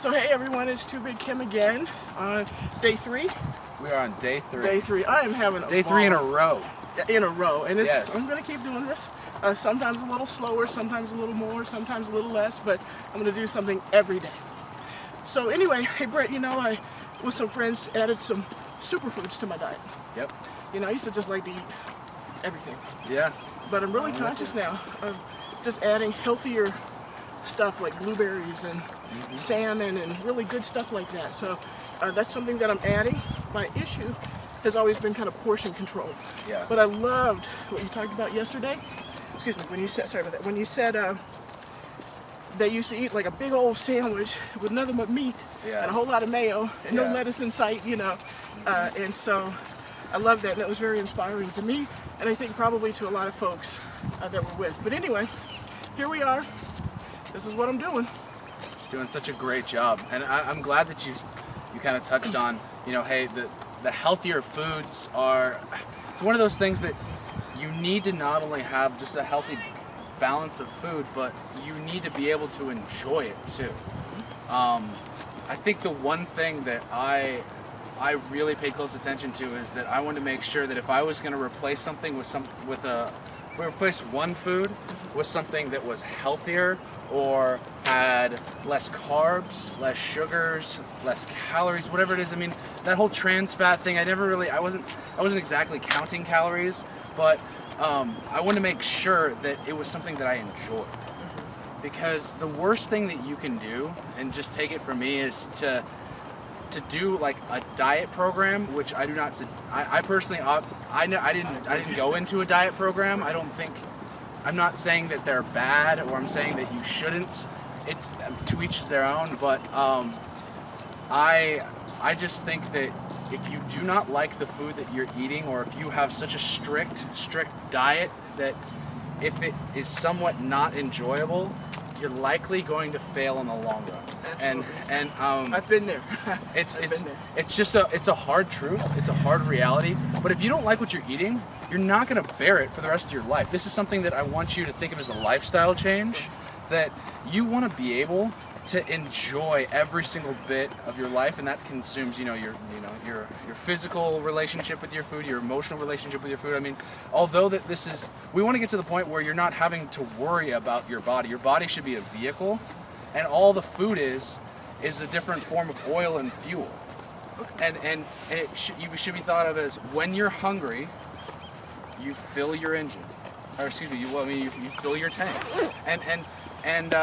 So hey everyone, it's Too Big Kim again on day 3. We are on day 3. Day 3. I am having a day 3 in a row. In a row, and it's Yes. I'm gonna keep doing this. Sometimes a little slower, sometimes a little more, sometimes a little less, but I'm gonna do something every day. So anyway, hey Britt, you know, I with some friends added some superfoods to my diet. Yep. You know, I used to just like to eat everything, Yeah. but I'm really conscious now of just adding healthier stuff like blueberries and salmon and really good stuff like that. So that's something that I'm adding. My issue has always been kind of portion control. Yeah. But I loved what you talked about yesterday. Excuse me, when you said, sorry about that, when you said they used to eat like a big old sandwich with nothing but meat and a whole lot of mayo and no lettuce in sight, you know. And so I love that, and that was very inspiring to me, and I think probably to a lot of folks that we're with. But anyway, here we are. This is what I'm doing. Doing such a great job, and I'm glad that you kind of touched on, you know, hey, the healthier foods are, it's one of those things that you need to not only have just a healthy balance of food, but you need to be able to enjoy it too. I think the one thing that I really paid close attention to is that I wanted to make sure that if I was going to replace something replace one food with something that was healthier or had less carbs, less sugars, less calories, whatever it is. I mean, that whole trans fat thing, I wasn't exactly counting calories, but I wanted to make sure that it was something that I enjoyed. Because the worst thing that you can do, and just take it from me, is to do like a diet program, which I do not. I personally, I didn't go into a diet program. I'm not saying that they're bad, or I'm saying that you shouldn't. It's to each their own. But I just think that if you do not like the food that you're eating, or if you have such a strict diet that if it is somewhat not enjoyable, you're likely going to fail in the long run. Absolutely. And I've been there. it's a hard truth. It's a hard reality. But if you don't like what you're eating, you're not going to bear it for the rest of your life. This is something that I want you to think of as a lifestyle change, that you want to be able to enjoy every single bit of your life, and that consumes, your physical relationship with your food, your emotional relationship with your food. I mean, although we want to get to the point where you're not having to worry about your body. Your body should be a vehicle, and all the food is a different form of oil and fuel. And you should be thought of as, when you're hungry, you fill your engine, or excuse me, you fill your tank, and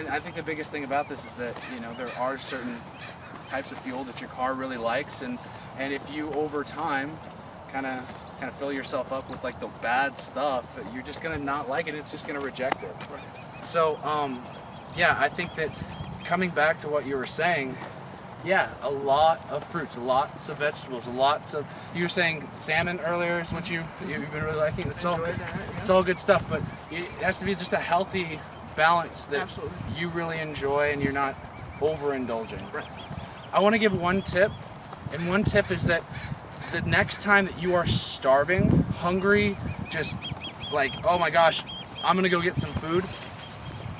I think the biggest thing about this is that, there are certain types of fuel that your car really likes, and if you over time kind of fill yourself up with like the bad stuff, you're just gonna not like it. It's just gonna reject it. So I think that coming back to what you were saying, a lot of fruits, lots of vegetables, you were saying salmon earlier is what you've been really liking. It's all good stuff, but it has to be just a healthy balance that you really enjoy and you're not overindulging. Right. I want to give one tip, and one tip is that the next time that you are starving, hungry, just like, oh my gosh, I'm gonna go get some food,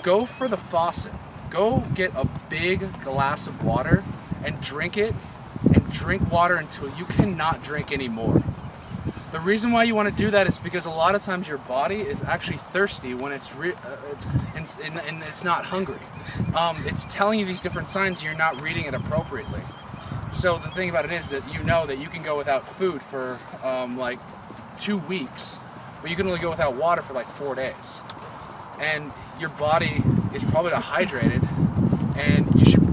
go for the faucet. Go get a big glass of water and drink it, and drink water until you cannot drink anymore. The reason why you want to do that is because a lot of times your body is actually thirsty when it's not hungry. It's telling you these different signs, you're not reading it appropriately. So the thing about it is that you know that you can go without food for like 2 weeks, but you can only go without water for like 4 days. And your body is probably dehydrated, and you should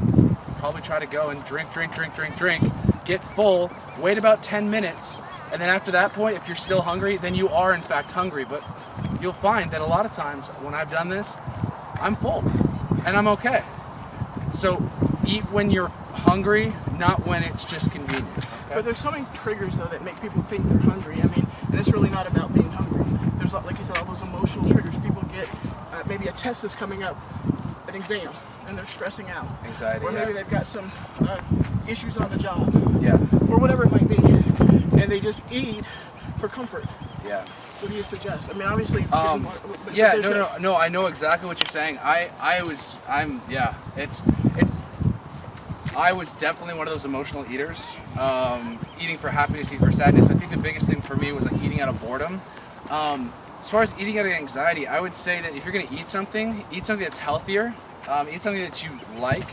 probably try to go and drink, get full, wait about 10 minutes, and then after that point, if you're still hungry, then you are in fact hungry. But you'll find that a lot of times when I've done this, I'm full and I'm okay. So eat when you're hungry, not when it's just convenient. Okay? But there's so many triggers though that make people think they're hungry. I mean, and it's really not about being hungry. There's, like you said, all those emotional triggers. People get maybe a test is coming up, an exam, and they're stressing out. Anxiety. Or maybe they've got some issues on the job. Yeah. Or whatever it might be, and they just eat for comfort. Yeah. What do you suggest? I mean, obviously. No. I know exactly what you're saying. I was definitely one of those emotional eaters. Eating for happiness, eating for sadness. I think the biggest thing for me was like eating out of boredom. As far as eating out of anxiety, I would say that if you're gonna eat something that's healthier. Eat something that you like.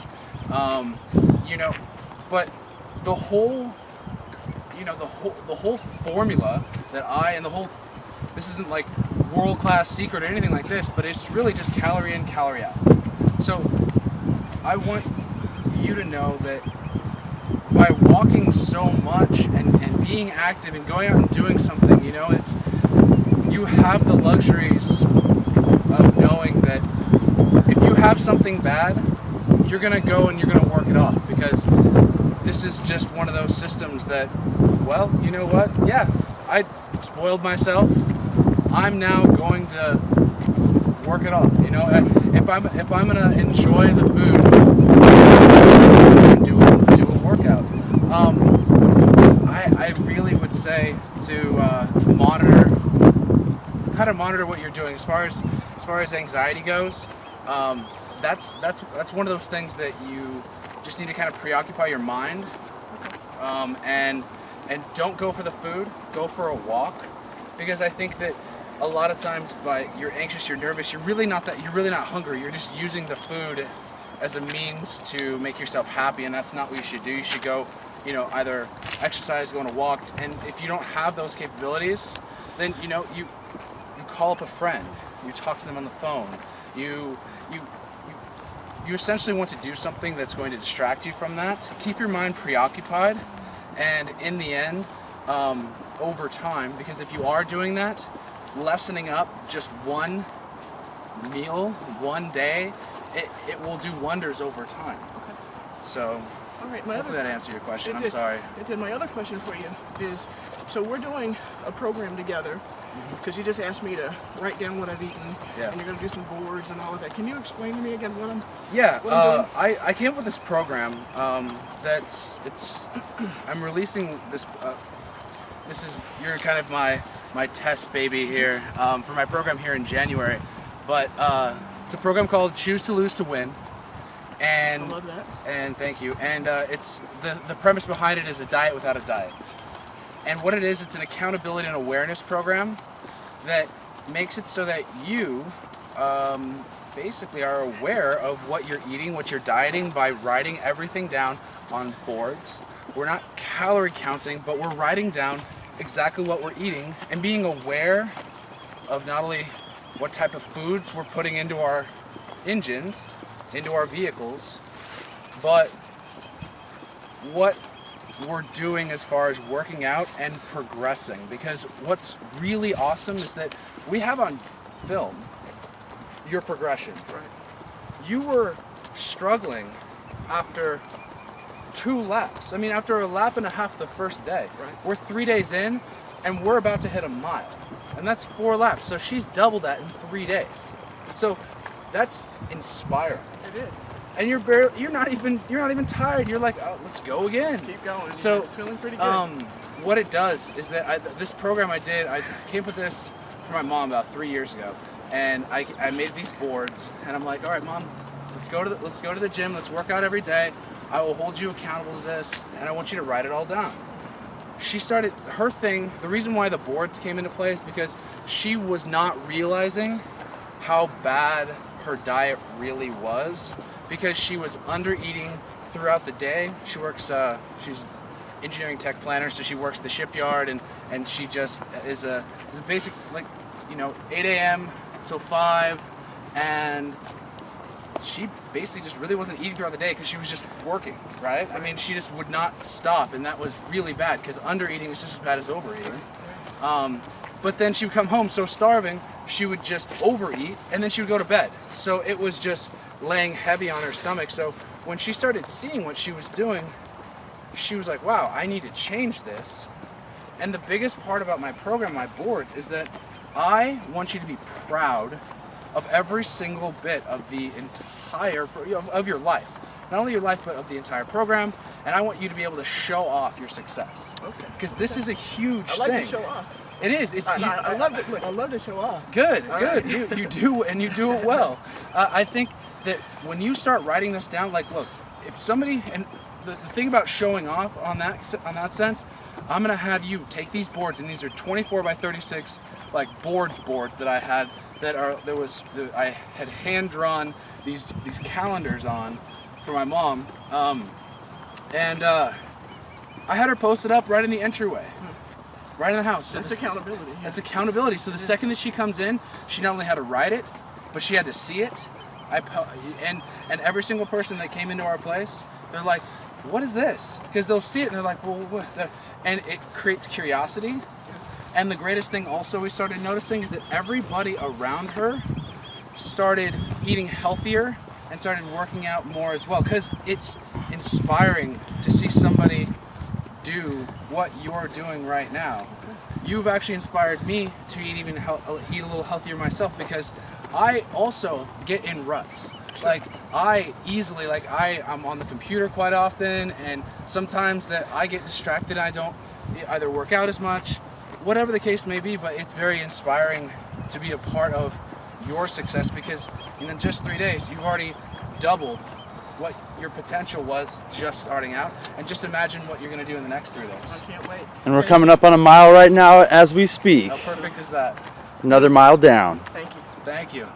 You know, but the whole, you know, the whole formula that this isn't like world-class secret or anything like this, but it's really just calorie in, calorie out. So I want you to know that by walking so much and being active and going out and doing something, you know, you have the luxuries of knowing that if you have something bad, you're gonna go and you're gonna work it off, because this is just one of those systems that, well, you know what? Yeah, I spoiled myself. I'm now going to work it off. You know, if I'm gonna enjoy the food, do a workout. I really would say to monitor, kind of monitor what you're doing as far as anxiety goes. That's one of those things that you just need to kind of preoccupy your mind, and don't go for the food. Go for a walk, because I think that a lot of times you're anxious, you're nervous, you're really not hungry. You're just using the food as a means to make yourself happy, and that's not what you should do. You should go, you know, either exercise, go on a walk, and if you don't have those capabilities, then you know you call up a friend, you talk to them on the phone, you essentially want to do something that's going to distract you from that. Keep your mind preoccupied, and in the end, over time, because if you are doing that, lessening up just one meal, one day, it will do wonders over time. Okay. So, all right, hopefully that answered your question. I'm sorry. It did. My other question for you is, so we're doing a program together, because you just asked me to write down what I've eaten, and you're going to do some boards and all of that. Can you explain to me again what I'm doing? I came up with this program I'm releasing this. You're kind of my test baby here for my program here in January, but it's a program called Choose to Lose to Win, and I love that. And thank you. And it's the premise behind it is a diet without a diet, and what it is, it's an accountability and awareness program that makes it so that you basically are aware of what you're eating, what you're dieting, by writing everything down on boards. We're not calorie counting, but we're writing down exactly what we're eating and being aware of not only what type of foods we're putting into our engines, into our vehicles, but what we're doing as far as working out and progressing. Because what's really awesome is that we have on film your progression. Right. You were struggling after 2 laps. I mean, after a lap and a half the first day. Right. We're 3 days in, and we're about to hit a mile. And that's 4 laps. So she's doubled that in 3 days. So that's inspiring. It is. And you're not even tired. You're like, oh, let's go again. Keep going. So it's feeling pretty good. what it does is that this program I came up with this for my mom about 3 years ago, and I made these boards, and I'm like, all right, Mom, let's go to the gym. Let's work out every day. I will hold you accountable to this, and I want you to write it all down. She started her thing. The reason why the boards came into play is because she was not realizing how bad her diet really was, because she was under eating throughout the day. She works, she's engineering tech planner, so she works the shipyard, and she just is a basic, like, 8 a.m. till 5, and she basically just really wasn't eating throughout the day because she was just working, right? I mean, she just would not stop, and that was really bad, because under eating is just as bad as overeating. But then she would come home so starving, she would just overeat, and then she would go to bed. So it was just laying heavy on her stomach. So when she started seeing what she was doing, she was like, wow, I need to change this. And the biggest part about my program, my boards, is that I want you to be proud of every single bit of the entire, of your life. Not only your life, but of the entire program. And I want you to be able to show off your success. Okay. Because this is a huge thing. I like to show off. It is. It's. I love it. Look, I love to show off. Good, All good. right. You do, and you do it well. I think that when you start writing this down, like, look, if somebody, and the thing about showing off on that sense, I'm gonna have you take these boards, and these are 24 by 36 like boards that I had I had hand drawn these calendars on for my mom, and I had her posted up right in the entryway, right in the house. So That's accountability. Yeah. That's accountability. So the second that she comes in, she not only had to write it, but she had to see it. And every single person that came into our place, they're like, "What is this?" Because they'll see it and they're like, "Well, what?" And it creates curiosity. And the greatest thing also we started noticing is that everybody around her started eating healthier and started working out more as well, because it's inspiring to see somebody do what you're doing right now. You've actually inspired me to eat a little healthier myself, because I also get in ruts. Like I'm on the computer quite often, and sometimes that I get distracted. I don't either work out as much, whatever the case may be, but it's very inspiring to be a part of your success, because in just 3 days you've already doubled what your potential was just starting out, and just imagine what you're going to do in the next 3 days. I can't wait. And we're coming up on a mile right now as we speak. How perfect is that? Another mile down. Thank you. Thank you.